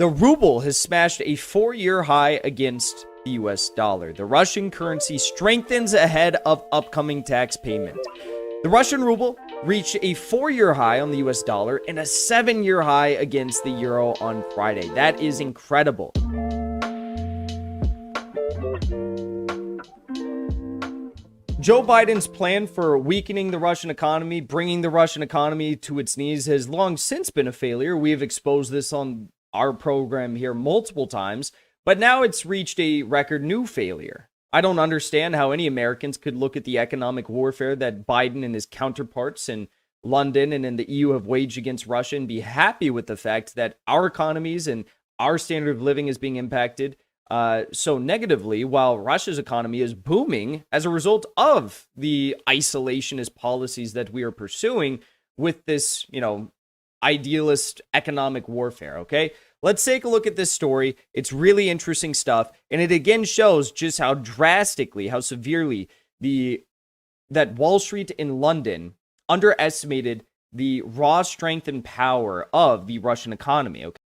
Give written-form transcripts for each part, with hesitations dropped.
The ruble has smashed a 4-year high against the US dollar. The Russian currency strengthens ahead of upcoming tax payment. The Russian ruble reached a 4-year high on the US dollar and a 7-year high against the euro on Friday. That is incredible. Joe Biden's plan for weakening the Russian economy, bringing the Russian economy to its knees, has long since been a failure. We have exposed this on our program here multiple times, but now it's reached a record new failure. I don't understand how any Americans could look at the economic warfare that Biden and his counterparts in London and in the EU have waged against Russia and be happy with the fact that our economies and our standard of living is being impacted so negatively, while Russia's economy is booming as a result of the isolationist policies that we are pursuing with this, idealist economic warfare, okay? Let's take a look at this story. It's really interesting stuff, and it again shows just how drastically, how severely that Wall Street in London underestimated the raw strength and power of the Russian economy, okay?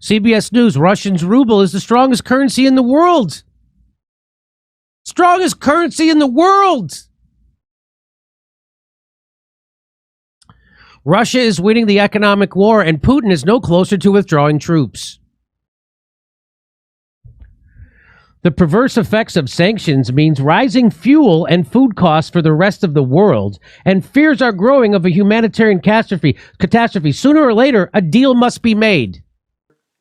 CBS News, Russia's ruble is the strongest currency in the world. Strongest currency in the world. Russia is winning the economic war, and Putin is no closer to withdrawing troops. The perverse effects of sanctions means rising fuel and food costs for the rest of the world, and fears are growing of a humanitarian catastrophe. Sooner or later, a deal must be made.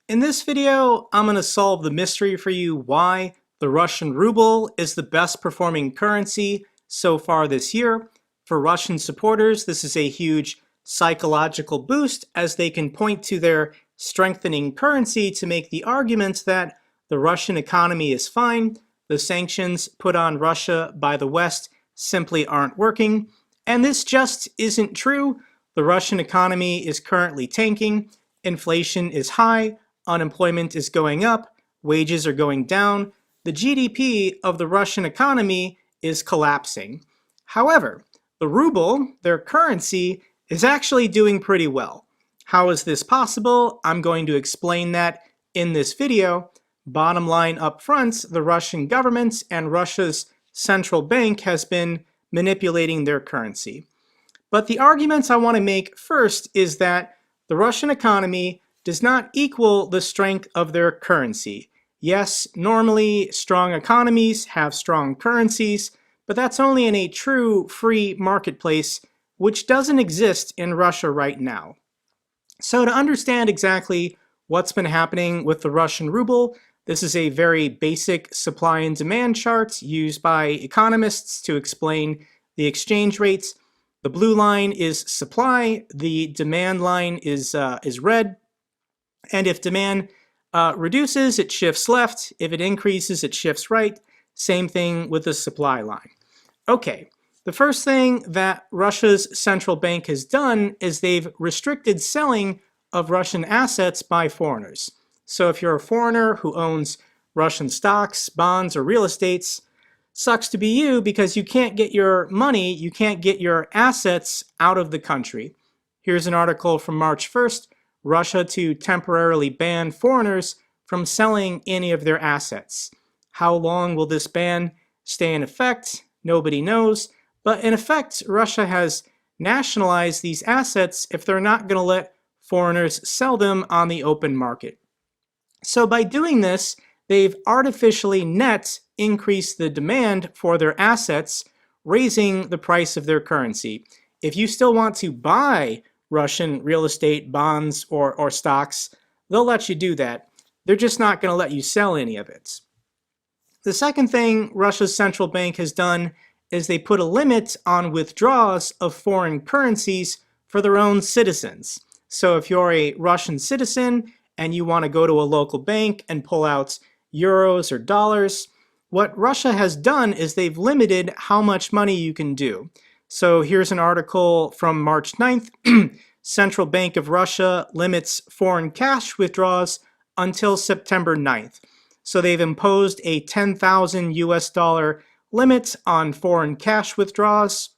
In this video, I'm going to solve the mystery for you why the Russian ruble is the best performing currency so far this year. For Russian supporters, this is a huge psychological boost as they can point to their strengthening currency to make the argument that the Russian economy is fine, the sanctions put on Russia by the West simply aren't working, and this just isn't true. The Russian economy is currently tanking, inflation is high, unemployment is going up, wages are going down, the GDP of the Russian economy is collapsing. However, the ruble, their currency, is actually doing pretty well. How is this possible? I'm going to explain that in this video. Bottom line up front, the Russian government and Russia's central bank has been manipulating their currency. But the arguments I want to make first is that the Russian economy does not equal the strength of their currency. Yes, normally strong economies have strong currencies, but that's only in a true free marketplace, which doesn't exist in Russia right now. So to understand exactly what's been happening with the Russian ruble, this is a very basic supply and demand chart used by economists to explain the exchange rates. The blue line is supply, the demand line is red, and if demand reduces, it shifts left. If it increases, it shifts right. Same thing with the supply line. Okay. The first thing that Russia's central bank has done is they've restricted selling of Russian assets by foreigners. So if you're a foreigner who owns Russian stocks, bonds, or real estates, sucks to be you because you can't get your money, you can't get your assets out of the country. Here's an article from March 1st, Russia to temporarily ban foreigners from selling any of their assets. How long will this ban stay in effect? Nobody knows. But in effect, Russia has nationalized these assets if they're not going to let foreigners sell them on the open market. So by doing this, they've artificially net increased the demand for their assets, raising the price of their currency. If you still want to buy Russian real estate, bonds, or stocks, they'll let you do that. They're just not going to let you sell any of it. The second thing Russia's central bank has done is they put a limit on withdrawals of foreign currencies for their own citizens. So if you're a Russian citizen and you want to go to a local bank and pull out euros or dollars, what Russia has done is they've limited how much money you can do. So here's an article from March 9th. Central Bank of Russia limits foreign cash withdrawals until September 9th. So they've imposed a 10,000 US dollar limit on foreign cash withdrawals.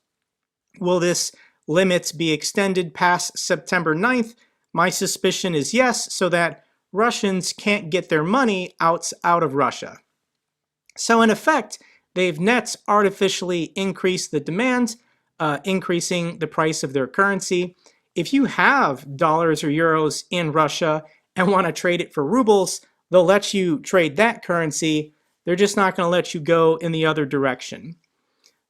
Will this limit be extended past September 9th? My suspicion is yes, so that Russians can't get their money out of Russia. So in effect, they've net artificially increased the demand, increasing the price of their currency. If you have dollars or euros in Russia and want to trade it for rubles, they'll let you trade that currency. They're just not going to let you go in the other direction.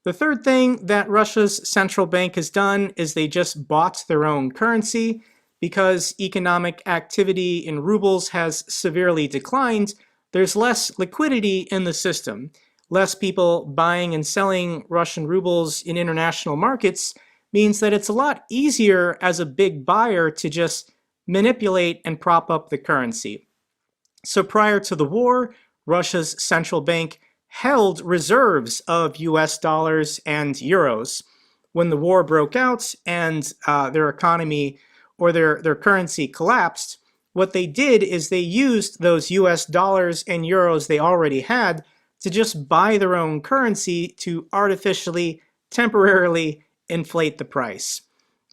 The third thing that Russia's central bank has done is they just bought their own currency. Because economic activity in rubles has severely declined, there's less liquidity in the system. Less people buying and selling Russian rubles in international markets means that it's a lot easier as a big buyer to just manipulate and prop up the currency. So prior to the war, Russia's central bank held reserves of US dollars and euros. When the war broke out and their economy or their currency collapsed, what they did is they used those US dollars and euros they already had to just buy their own currency to artificially, temporarily inflate the price.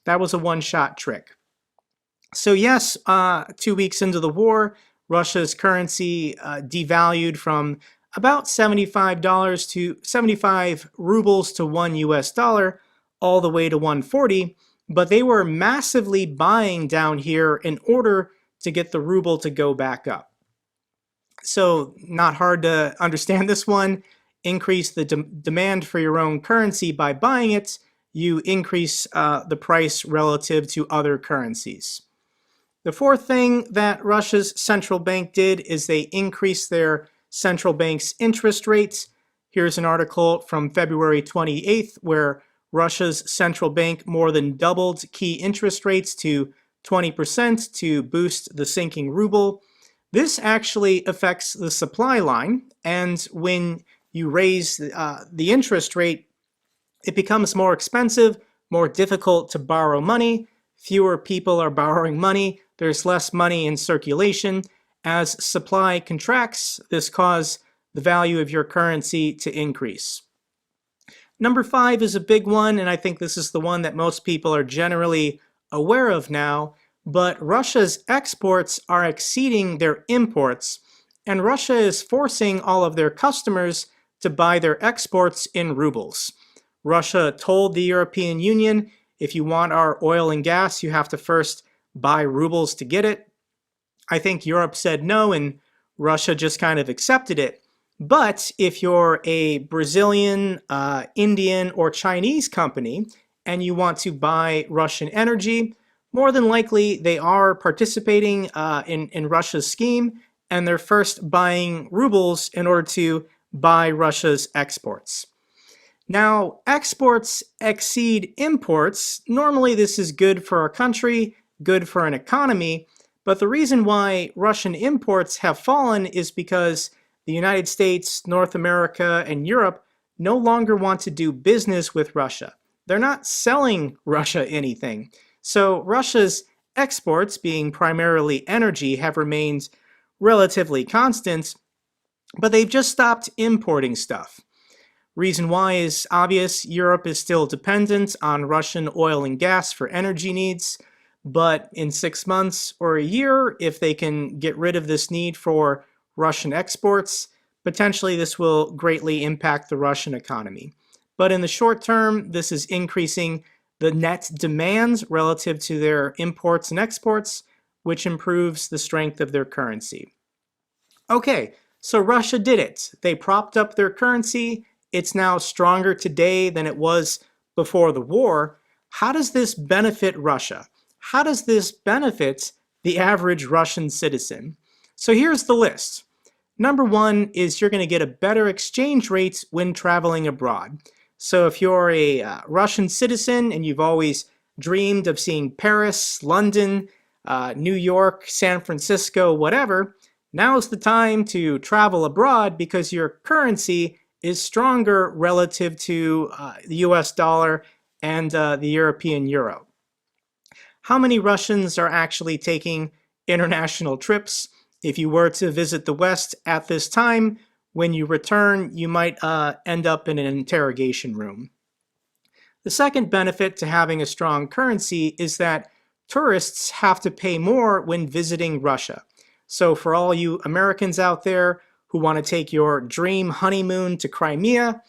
That was a one-shot trick. So yes, 2 weeks into the war, Russia's currency devalued from about $75 rubles to 1 US dollar, all the way to 140. But they were massively buying down here in order to get the ruble to go back up. So not hard to understand this one. Increase the demand for your own currency by buying it. You increase the price relative to other currencies. The fourth thing that Russia's central bank did is they increased their central bank's interest rates. Here's an article from February 28th where Russia's central bank more than doubled key interest rates to 20% to boost the sinking ruble. This actually affects the supply line, and when you raise the interest rate, it becomes more expensive, more difficult to borrow money. Fewer people are borrowing money. There's less money in circulation. As supply contracts, this causes the value of your currency to increase. Number 5 is a big one, and I think this is the one that most people are generally aware of now, but Russia's exports are exceeding their imports, and Russia is forcing all of their customers to buy their exports in rubles. Russia told the European Union, if you want our oil and gas, you have to first buy rubles to get it. I think Europe said no, and Russia just kind of accepted it. But if you're a Brazilian, Indian, or Chinese company and you want to buy Russian energy, more than likely they are participating in Russia's scheme, and they're first buying rubles in order to buy Russia's exports. Now, exports exceed imports. Normally this is good for a country, good for an economy, but the reason why Russian imports have fallen is because the United States, North America, and Europe no longer want to do business with Russia. They're not selling Russia anything. So Russia's exports, being primarily energy, have remained relatively constant, but they've just stopped importing stuff. Reason why is obvious. Europe is still dependent on Russian oil and gas for energy needs, but in 6 months or a year, if they can get rid of this need for Russian exports, potentially this will greatly impact the Russian economy. But in the short term, this is increasing the net demand relative to their imports and exports, which improves the strength of their currency. Okay, so Russia did it. They propped up their currency. It's now stronger today than it was before the war. How does this benefit Russia? How does this benefit the average Russian citizen? So here's the list. Number 1 is you're going to get a better exchange rate when traveling abroad. So if you're a Russian citizen and you've always dreamed of seeing Paris, London, New York, San Francisco, whatever, now's the time to travel abroad because your currency is stronger relative to the US dollar and the European euro. How many Russians are actually taking international trips? If you were to visit the West at this time, when you return, you might end up in an interrogation room. The second benefit to having a strong currency is that tourists have to pay more when visiting Russia. So for all you Americans out there who want to take your dream honeymoon to Crimea,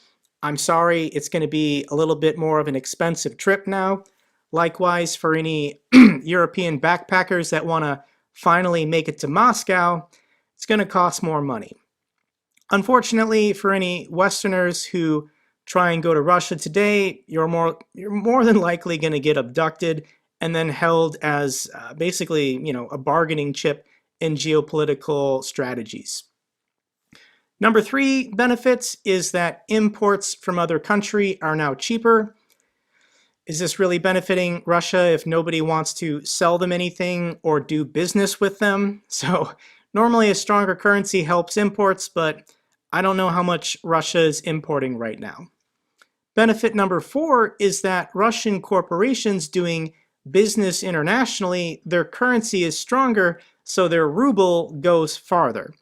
I'm sorry, it's going to be a little bit more of an expensive trip now. Likewise, for any European backpackers that want to finally make it to Moscow, it's going to cost more money. Unfortunately, for any Westerners who try and go to Russia today, you're more than likely going to get abducted and then held as basically, a bargaining chip in geopolitical strategies. Number 3 benefits is that imports from other countries are now cheaper. Is this really benefiting Russia if nobody wants to sell them anything or do business with them? So normally a stronger currency helps imports, but I don't know how much Russia is importing right now. Benefit number 4 is that Russian corporations doing business internationally, their currency is stronger, so their ruble goes farther.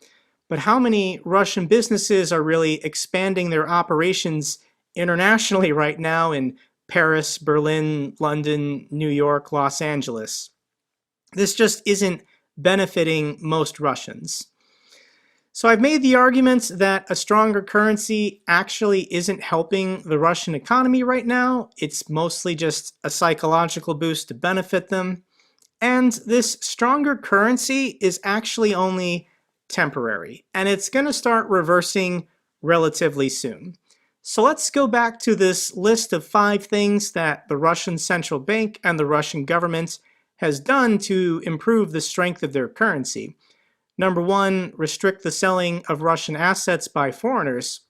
But how many Russian businesses are really expanding their operations internationally right now in Paris, Berlin, London, New York, Los Angeles? This just isn't benefiting most Russians. So I've made the argument that a stronger currency actually isn't helping the Russian economy right now. It's mostly just a psychological boost to benefit them. And this stronger currency is actually only temporary, and it's going to start reversing relatively soon. So let's go back to this list of 5 things that the Russian central bank and the Russian government has done to improve the strength of their currency. Number 1, restrict the selling of Russian assets by foreigners.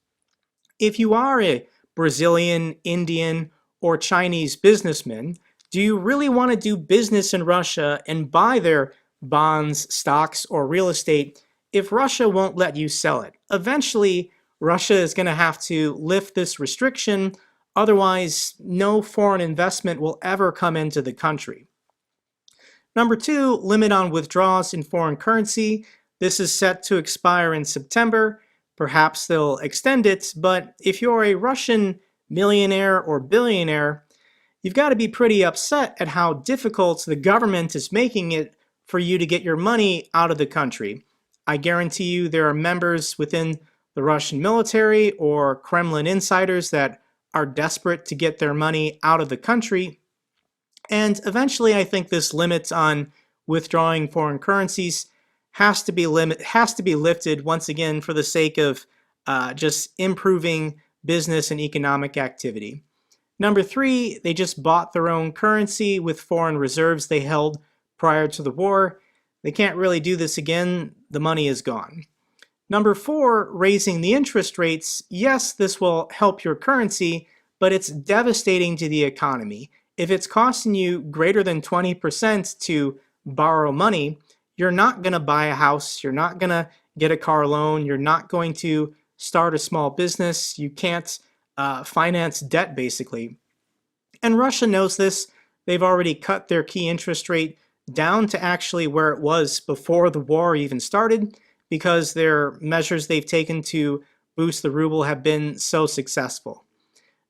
If you are a Brazilian, Indian, or Chinese businessman, do you really want to do business in Russia and buy their bonds, stocks, or real estate if Russia won't let you sell it? Eventually, Russia is going to have to lift this restriction, otherwise no foreign investment will ever come into the country. Number 2, limit on withdrawals in foreign currency. This is set to expire in September. Perhaps they'll extend it, but if you're a Russian millionaire or billionaire, you've got to be pretty upset at how difficult the government is making it for you to get your money out of the country. I guarantee you there are members within the Russian military or Kremlin insiders that are desperate to get their money out of the country. And eventually I think this limit on withdrawing foreign currencies has to be lifted once again for the sake of just improving business and economic activity. Number 3, they just bought their own currency with foreign reserves they held prior to the war. They can't really do this again. The money is gone. Number 4, raising the interest rates. Yes, this will help your currency, but it's devastating to the economy. If it's costing you greater than 20% to borrow money, you're not going to buy a house, you're not going to get a car loan, you're not going to start a small business, you can't finance debt basically. And Russia knows this. They've already cut their key interest rate down to actually where it was before the war even started, because their measures they've taken to boost the ruble have been so successful.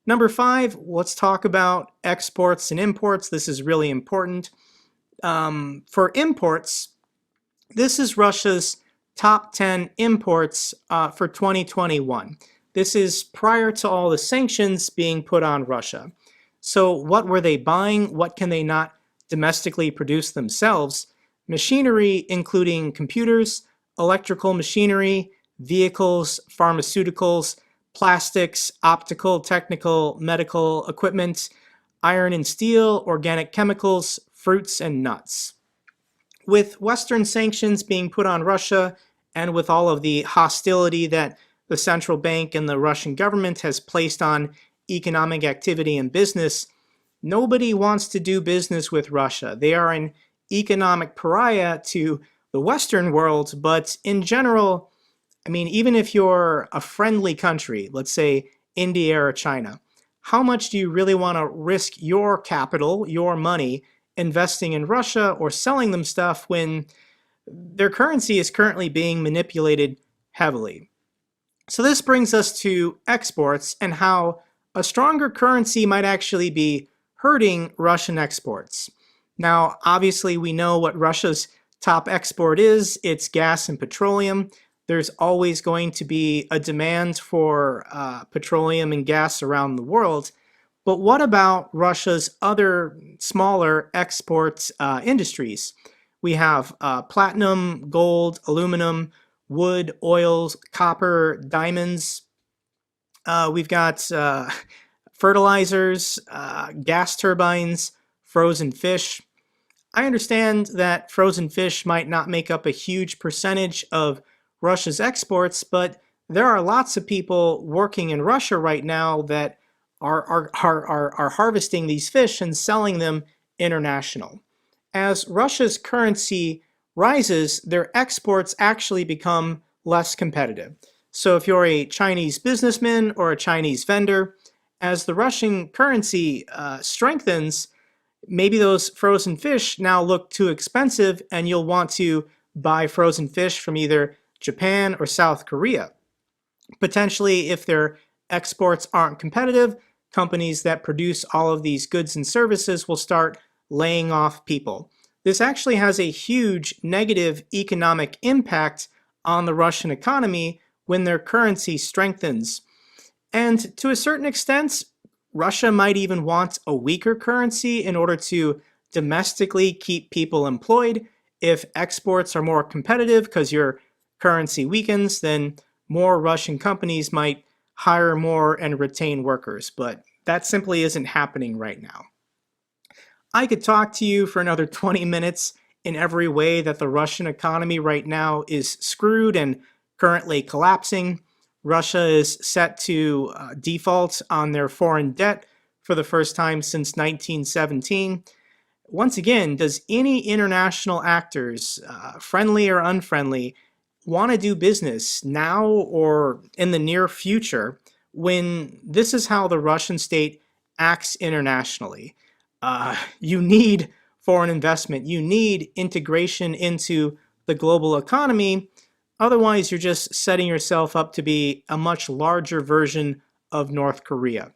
Number 5, let's talk about exports and imports. This is really important. For imports, this is Russia's top 10 imports for 2021. This is prior to all the sanctions being put on Russia. So what were they buying? What can they not domestically produce themselves? Machinery, including computers, electrical machinery, vehicles, pharmaceuticals, plastics, optical, technical, medical equipment, iron and steel, organic chemicals, fruits and nuts. With Western sanctions being put on Russia, and with all of the hostility that the central bank and the Russian government has placed on economic activity and business, nobody wants to do business with Russia. They are an economic pariah to the Western world, but in general, I mean, even if you're a friendly country, let's say India or China, how much do you really want to risk your capital, your money, investing in Russia or selling them stuff when their currency is currently being manipulated heavily? So this brings us to exports and how a stronger currency might actually be hurting Russian exports. Now, obviously, we know what Russia's top export is, it's gas and petroleum. There's always going to be a demand for petroleum and gas around the world. But what about Russia's other smaller export industries? We have platinum, gold, aluminum, wood, oils, copper, diamonds. We've got fertilizers, gas turbines, frozen fish. I understand that frozen fish might not make up a huge percentage of Russia's exports, but there are lots of people working in Russia right now that are harvesting these fish and selling them international. As Russia's currency rises, their exports actually become less competitive. So if you're a Chinese businessman or a Chinese vendor, as the Russian currency strengthens, maybe those frozen fish now look too expensive and you'll want to buy frozen fish from either Japan or South Korea. Potentially, if their exports aren't competitive, companies that produce all of these goods and services will start laying off people. This actually has a huge negative economic impact on the Russian economy when their currency strengthens. And to a certain extent, Russia might even want a weaker currency in order to domestically keep people employed. If exports are more competitive because your currency weakens, then more Russian companies might hire more and retain workers. But that simply isn't happening right now. I could talk to you for another 20 minutes in every way that the Russian economy right now is screwed and currently collapsing. Russia is set to default on their foreign debt for the first time since 1917. Once again, does any international actors, friendly or unfriendly, want to do business now or in the near future when this is how the Russian state acts internationally? You need foreign investment. You need integration into the global economy. Otherwise, you're just setting yourself up to be a much larger version of North Korea.